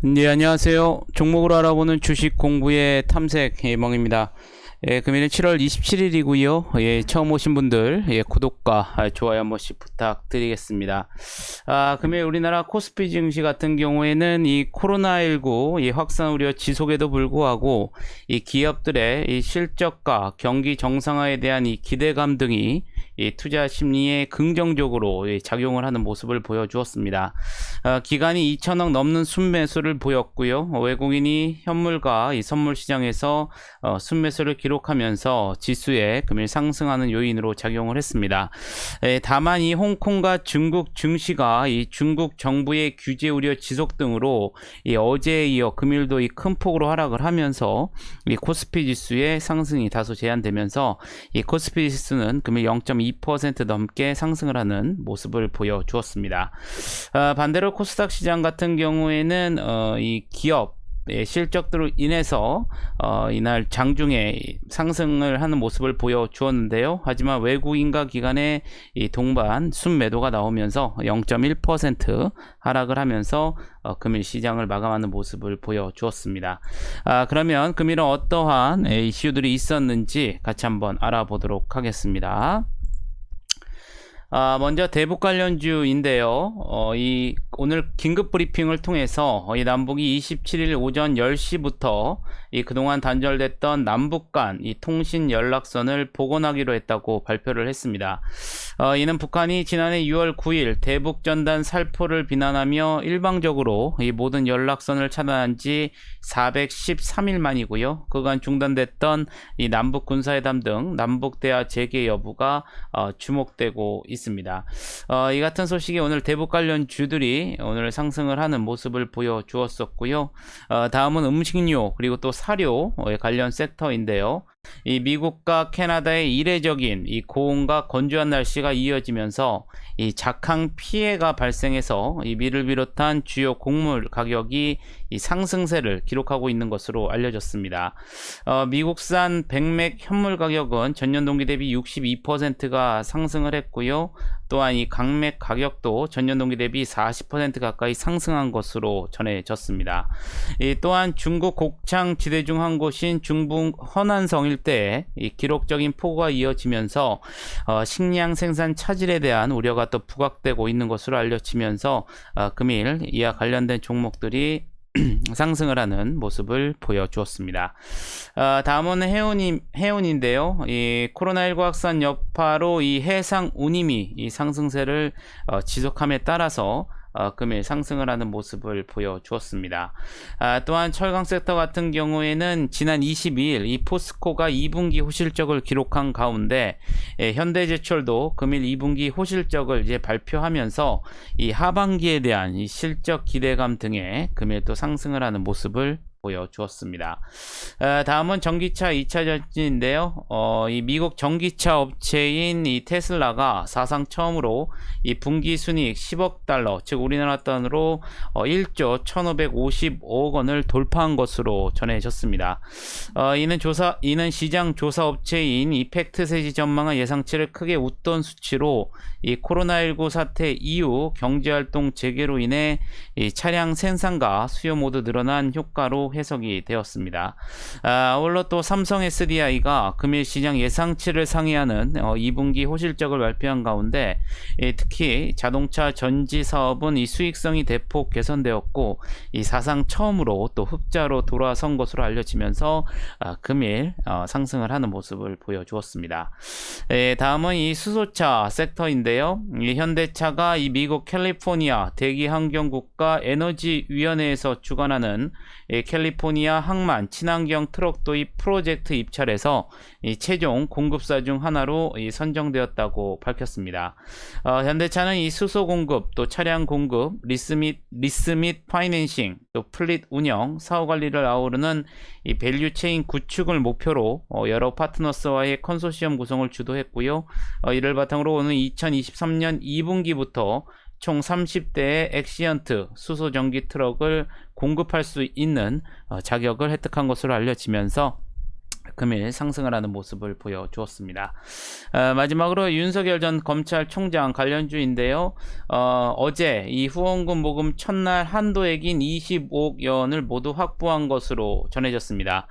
네, 안녕하세요. 종목을 알아보는 주식 공부의 탐색 예멍입니다. 금일은 7월 27일이고요. 처음 오신 분들 구독과 좋아요 한 번씩 부탁드리겠습니다. 금일 우리나라 코스피 증시 같은 경우에는 이 코로나19 확산 우려 지속에도 불구하고 이 기업들의 이 실적과 경기 정상화에 대한 이 기대감 등이 이 투자 심리에 긍정적으로 작용을 하는 모습을 보여주었습니다. 기간이 2천억 넘는 순매수를 보였고요. 외국인이 현물과 이 선물 시장에서 순매수를 기록하면서 지수에 금일 상승하는 요인으로 작용을 했습니다. 다만 이 홍콩과 중국 증시가 이 중국 정부의 규제 우려 지속 등으로 이 어제에 이어 금일도 이 큰 폭으로 하락을 하면서 이 코스피 지수의 상승이 다소 제한되면서 이 코스피 지수는 금일 0.2% 넘게 상승을 하는 모습을 보여주었습니다. 반대로 코스닥 시장 같은 경우에는 이 기업 실적들로 인해서 이날 장중에 상승을 하는 모습을 보여주었는데요. 하지만 외국인과 기관의 이 동반 순매도가 나오면서 0.1% 하락을 하면서 금일 시장을 마감하는 모습을 보여주었습니다. 그러면 금일은 어떠한 이슈들이 있었는지 같이 한번 알아보도록 하겠습니다. 먼저 대북 관련주인데요. 오늘 긴급 브리핑을 통해서 이 남북이 27일 오전 10시부터 그동안 단절됐던 남북 간 이 통신 연락선을 복원하기로 했다고 발표를 했습니다. 이는 북한이 지난해 6월 9일 대북 전단 살포를 비난하며 일방적으로 이 모든 연락선을 차단한 지 413일 만이고요. 그간 중단됐던 이 남북 군사회담 등 남북 대화 재개 여부가 주목되고 있습니다. 이 같은 소식이 오늘 대북 관련 주들이 오늘 상승을 하는 모습을 보여주었었고요. 다음은 음식료 그리고 또 사료 관련 섹터인데요. 이 미국과 캐나다의 이례적인 이 고온과 건조한 날씨가 이어지면서 이 작황 피해가 발생해서 이 밀을 비롯한 주요 곡물 가격이 이 상승세를 기록하고 있는 것으로 알려졌습니다. 미국산 백맥 현물 가격은 전년 동기 대비 62%가 상승을 했고요. 또한 이 강맥 가격도 전년 동기 대비 40% 가까이 상승한 것으로 전해졌습니다. 또한 중국 곡창 지대 중 한 곳인 중북 허난성 일대에 이 기록적인 폭우가 이어지면서 식량 생산 차질에 대한 우려가 또 부각되고 있는 것으로 알려지면서 금일 이와 관련된 종목들이 상승을 하는 모습을 보여주었습니다. 다음은 해운인데요. 이 코로나19 확산 여파로 이 해상 운임이 이 상승세를 지속함에 따라서 금일 상승을 하는 모습을 보여주었습니다. 또한 철강 섹터 같은 경우에는 지난 22일 이 포스코가 2분기 호실적을 기록한 가운데 현대제철도 금일 2분기 호실적을 이제 발표하면서 이 하반기에 대한 이 실적 기대감 등에 금일 또 상승을 하는 모습을 보여주었습니다. 다음은 전기차 2차 전지인데요. 이 미국 전기차 업체인 이 테슬라가 사상 처음으로 이 분기 순이익 10억 달러, 즉 우리나라 돈으로 1조 1,555억 원을 돌파한 것으로 전해졌습니다. 이는 시장 조사 업체인 이 팩트셋이 전망한 예상치를 크게 웃돈 수치로 이 코로나19 사태 이후 경제활동 재개로 인해 이 차량 생산과 수요 모두 늘어난 효과로 해석이 되었습니다. 아울러 또 삼성 SDI가 금일 시장 예상치를 상회하는 2분기 호실적을 발표한 가운데 특히 자동차 전지 사업은 이 수익성이 대폭 개선되었고 이 사상 처음으로 또 흑자로 돌아선 것으로 알려지면서 금일 상승을 하는 모습을 보여주었습니다. 다음은 이 수소차 섹터인데요. 이 현대차가 이 미국 캘리포니아 대기환경국가 에너지위원회에서 주관하는 캘리포니아 항만 친환경 트럭 도입 프로젝트 입찰에서 이 최종 공급사 중 하나로 선정되었다고 밝혔습니다. 현대차는 이 수소 공급, 또 차량 공급, 리스 및 파이낸싱, 또 플릿 운영, 사후 관리를 아우르는 이 밸류 체인 구축을 목표로 여러 파트너스와의 컨소시엄 구성을 주도했고요. 이를 바탕으로 오는 2023년 2분기부터 총 30대의 엑시언트 수소 전기 트럭을 공급할 수 있는 자격을 획득한 것으로 알려지면서 금일 상승을 하는 모습을 보여주었습니다. 마지막으로 윤석열 전 검찰총장 관련주인데요. 어제 이 후원금 모금 첫날 한도액인 25억 원을 모두 확보한 것으로 전해졌습니다.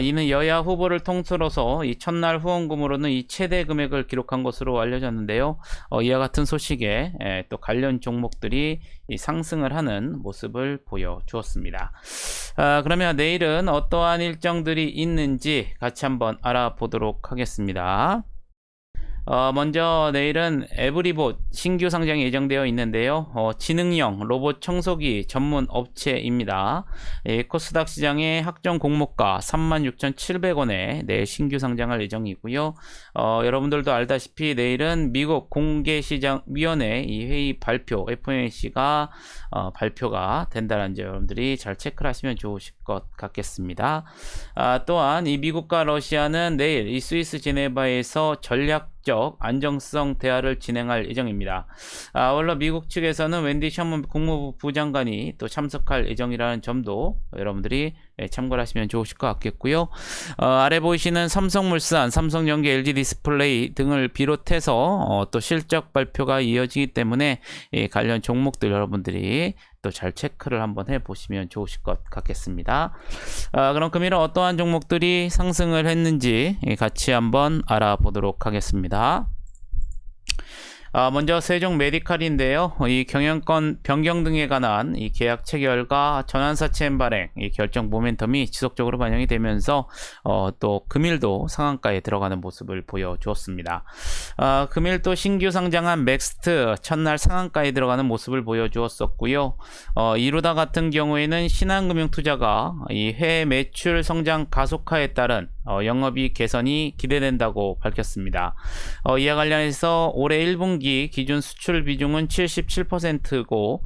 이는 여야 후보를 통틀어서 이 첫날 후원금으로는 이 최대 금액을 기록한 것으로 알려졌는데요. 이와 같은 소식에 또 관련 종목들이 이 상승을 하는 모습을 보여주었습니다. 그러면 내일은 어떠한 일정들이 있는지 같이 한번 알아보도록 하겠습니다. 먼저 내일은 에브리봇 신규 상장이 예정되어 있는데요. 지능형 로봇 청소기 전문 업체입니다. 코스닥 시장의 학종 공모가 36,700원에 내일 신규 상장할 예정이고요. 여러분들도 알다시피 내일은 미국 공개시장위원회 이 회의 발표 FOMC가 발표가 된다는 점 여러분들이 잘 체크를 하시면 좋으실 것 같겠습니다. 또한 이 미국과 러시아는 내일 이 스위스 제네바에서 전략적 안정성 대화를 진행할 예정입니다. 아울러 미국 측에서는 웬디 셔먼 국무부 부장관이 또 참석할 예정이라는 점도 여러분들이 참고를 하시면 좋으실 것 같겠고요. 아래 보이시는 삼성물산, 삼성전기, LG디스플레이 등을 비롯해서 또 실적 발표가 이어지기 때문에 관련 종목들 여러분들이 또 잘 체크를 한번 해보시면 좋으실 것 같겠습니다. 그럼 금일은 어떠한 종목들이 상승을 했는지 같이 한번 알아보도록 하겠습니다. 먼저 세종 메디칼인데요. 이 경영권 변경 등에 관한 이 계약 체결과 전환사채 발행 이 결정 모멘텀이 지속적으로 반영이 되면서 또 금일도 상한가에 들어가는 모습을 보여주었습니다. 금일 또 신규 상장한 맥스트 첫날 상한가에 들어가는 모습을 보여주었었고요. 이루다 같은 경우에는 신한금융투자가 이 해외 매출 성장 가속화에 따른 영업이익 개선이 기대된다고 밝혔습니다. 이와 관련해서 올해 1분기 기준 수출 비중은 77%고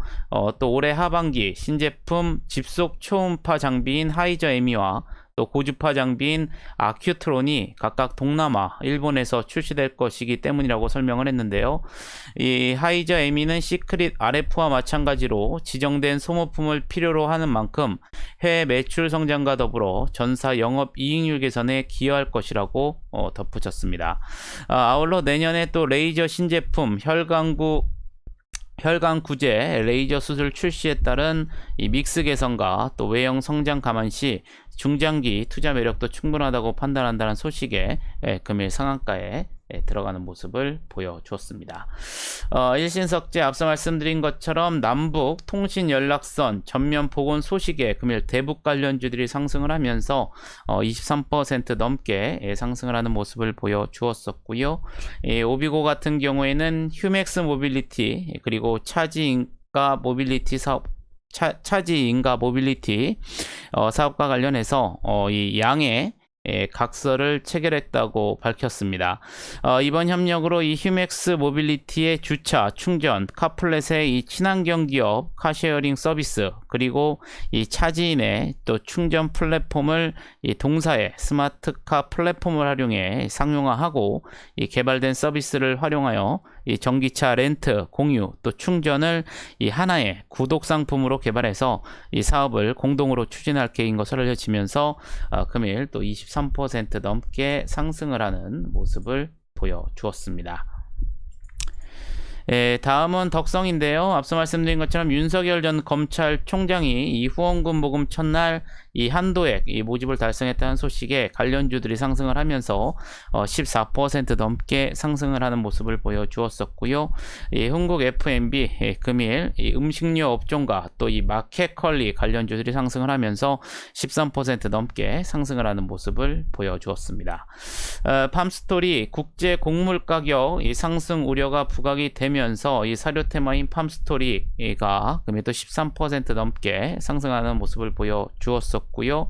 또 올해 하반기 신제품 집속 초음파 장비인 하이저 에미와 또 고주파 장비인 아큐트론이 각각 동남아, 일본에서 출시될 것이기 때문이라고 설명을 했는데요. 이 하이저 에미는 시크릿 RF와 마찬가지로 지정된 소모품을 필요로 하는 만큼 해외 매출 성장과 더불어 전사 영업 이익률 개선에 기여할 것이라고 덧붙였습니다. 아울러 내년에 또 레이저 신제품 혈관구제 레이저 수술 출시에 따른 이 믹스 개선과 또 외형 성장 감안 시 중장기 투자 매력도 충분하다고 판단한다는 소식에 금일 상한가에 들어가는 모습을 보여주었습니다. 일신석재 앞서 말씀드린 것처럼 남북 통신 연락선 전면 복원 소식에 금일 대북 관련주들이 상승을 하면서 23% 넘게 상승을 하는 모습을 보여주었었고요. 오비고 같은 경우에는 휴맥스 모빌리티 그리고 차지인가 모빌리티 사업 차지인가 모빌리티 사업과 관련해서 이 양의 각서를 체결했다고 밝혔습니다. 이번 협력으로 이 휴맥스 모빌리티의 주차, 충전, 카플렛의 이 친환경 기업 카쉐어링 서비스 그리고 이 차지인의 또 충전 플랫폼을 이 동사의 스마트카 플랫폼을 활용해 상용화하고 이 개발된 서비스를 활용하여 이 전기차 렌트, 공유, 또 충전을 이 하나의 구독 상품으로 개발해서 이 사업을 공동으로 추진할 계획인 것으로 알려지면서 금일 또 23% 넘게 상승을 하는 모습을 보여주었습니다. 다음은 덕성인데요. 앞서 말씀드린 것처럼 윤석열 전 검찰총장이 이 후원금 모금 첫날 이 한도액 이 모집을 달성했다는 소식에 관련주들이 상승을 하면서 14% 넘게 상승을 하는 모습을 보여주었었고요. 이 흥국 F&B 금일 이 음식료 업종과 또 이 마켓컬리 관련주들이 상승을 하면서 13% 넘게 상승을 하는 모습을 보여주었습니다. 팜스토리 국제 곡물 가격 이 상승 우려가 부각이 되면서 이 사료 테마인 팜스토리가 금일 또 13% 넘게 상승하는 모습을 보여주었었고 고요.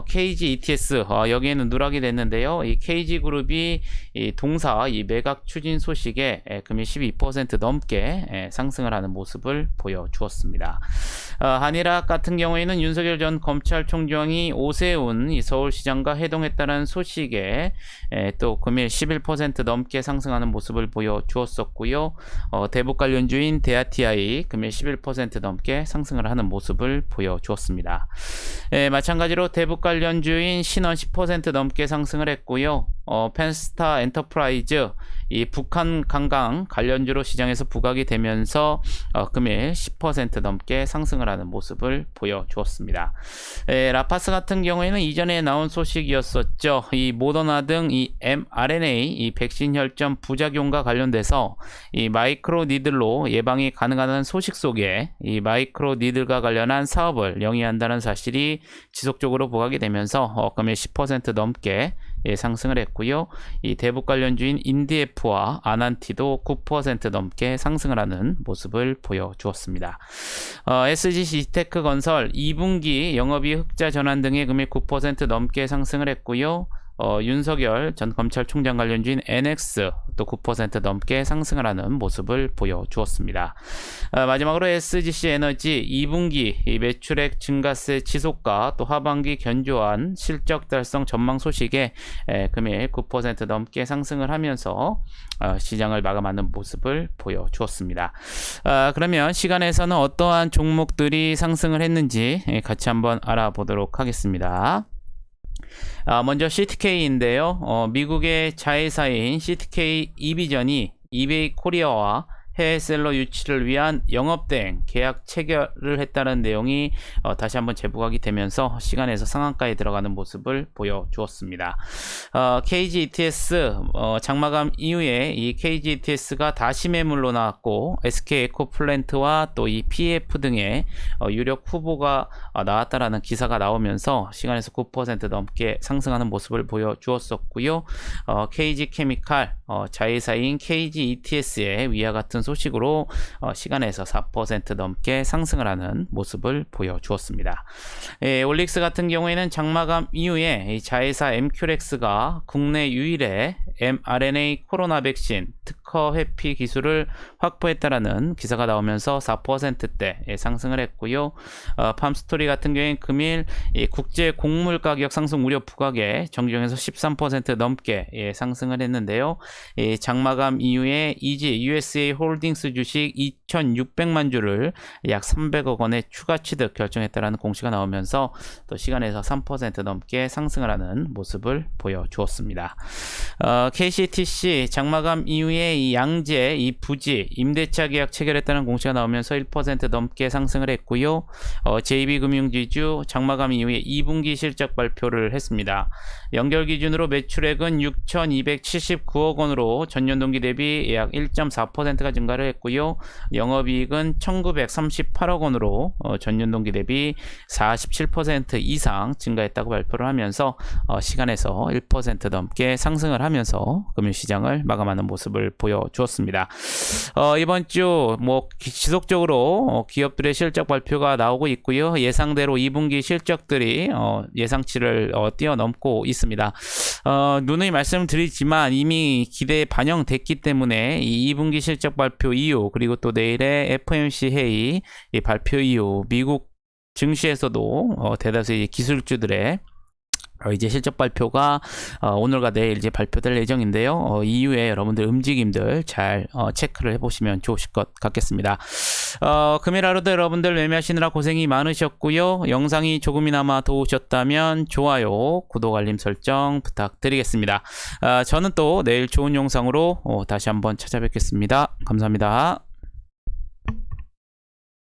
KG ETS 여기에는 누락이 됐는데요. 이 KG그룹이 이 동사 이 매각 추진 소식에 금일 12% 넘게 상승을 하는 모습을 보여주었습니다. 한일학 같은 경우에는 윤석열 전 검찰총장이 오세훈 이 서울시장과 회동했다는 소식에 또 금일 11% 넘게 상승하는 모습을 보여주었었고요. 있고요. 대북 관련주인 대아TI 금일 11% 넘게 상승을 하는 모습을 보여주었습니다. 마찬가지로 대북 관련주인 신원 10% 넘게 상승을 했고요. 펜스타 엔터프라이즈 이 북한 관광 관련주로 시장에서 부각이 되면서 금일 10% 넘게 상승을 하는 모습을 보여주었습니다. 라파스 같은 경우에는 이전에 나온 소식이었었죠. 이 모더나 등 이 mRNA 이 백신 혈전 부작용과 관련돼서 이 마이크로 니들로 예방이 가능하다는 소식 속에 이 마이크로 니들과 관련한 사업을 영위한다는 사실이 지속적으로 부각이 되면서 금일 10% 넘게 상승을 했고요. 이 대북 관련주인 인디에프와 아난티도 9% 넘게 상승을 하는 모습을 보여주었습니다. SGC 이테크 건설 2분기 영업이익 흑자 전환 등의 금일 9% 넘게 상승을 했고요. 윤석열 전 검찰총장 관련주인 NX 또 9% 넘게 상승을 하는 모습을 보여주었습니다. 마지막으로 SGC 에너지 2분기 이 매출액 증가세 지속과 또 하반기 견조한 실적 달성 전망 소식에 금일 9% 넘게 상승을 하면서 시장을 마감하는 모습을 보여주었습니다. 그러면 시간에서는 어떠한 종목들이 상승을 했는지 같이 한번 알아보도록 하겠습니다. 먼저 CTK인데요. 미국의 자회사인 CTK 이비전이 이베이 코리아와 해외 셀러 유치를 위한 영업대행 계약 체결을 했다는 내용이 다시 한번 재부각이 되면서 시간에서 상한가에 들어가는 모습을 보여주었습니다. KG ETS 장마감 이후에 이 KG ETS가 다시 매물로 나왔고 SK 에코플랜트와 또 이 PF 등의 유력 후보가 나왔다라는 기사가 나오면서 시간에서 9% 넘게 상승하는 모습을 보여주었었고요. KG 케미칼 자회사인 KG ETS의 위와 같은 소식으로 시간에서 4% 넘게 상승을 하는 모습을 보여주었습니다. 올릭스 같은 경우에는 장마감 이후에 이 자회사 MQRX가 국내 유일의 mRNA 코로나 백신 특허 회피 기술을 확보했다라는 기사가 나오면서 4%대 상승을 했고요. 팜스토리 같은 경우에는 금일 국제 곡물 가격 상승 우려 부각에 정주행에서 13% 넘게 상승을 했는데요. 장마감 이후에 이지 USA 홀딩스 주식 2,600만 주를 약 300억 원의 추가 취득 결정했다라는 공시가 나오면서 또 시간에서 3% 넘게 상승을 하는 모습을 보여주었습니다. KCTC 장마감 이후에 이 양재 이 부지 임대차 계약 체결했다는 공시가 나오면서 1% 넘게 상승을 했고요. JB금융지주 장마감 이후에 2분기 실적 발표를 했습니다. 연결 기준으로 매출액은 6,279억 원으로 전년 동기 대비 약 1.4%가 증가를 했고요. 영업이익은 1,938억 원으로 전년 동기 대비 47% 이상 증가했다고 발표를 하면서 시간에서 1% 넘게 상승을 하면서 금융시장을 마감하는 모습을 보여주었습니다. 이번 주 지속적으로 기업들의 실적 발표가 나오고 있고요. 예상대로 2분기 실적들이 예상치를 뛰어넘고 있습니다. 누누이 말씀드리지만 이미 기대에 반영됐기 때문에 이 2분기 실적 발표 이후 그리고 또 내일의 FOMC 회의 발표 이후 미국 증시에서도 대다수의 기술주들의 이제 실적 발표가 오늘과 내일 이제 발표될 예정인데요. 이후에 여러분들 움직임들 잘 체크를 해보시면 좋으실 것 같겠습니다. 금일 하루도 여러분들 매매하시느라 고생이 많으셨고요. 영상이 조금이나마 도우셨다면 좋아요, 구독, 알림 설정 부탁드리겠습니다. 저는 또 내일 좋은 영상으로 다시 한번 찾아뵙겠습니다. 감사합니다.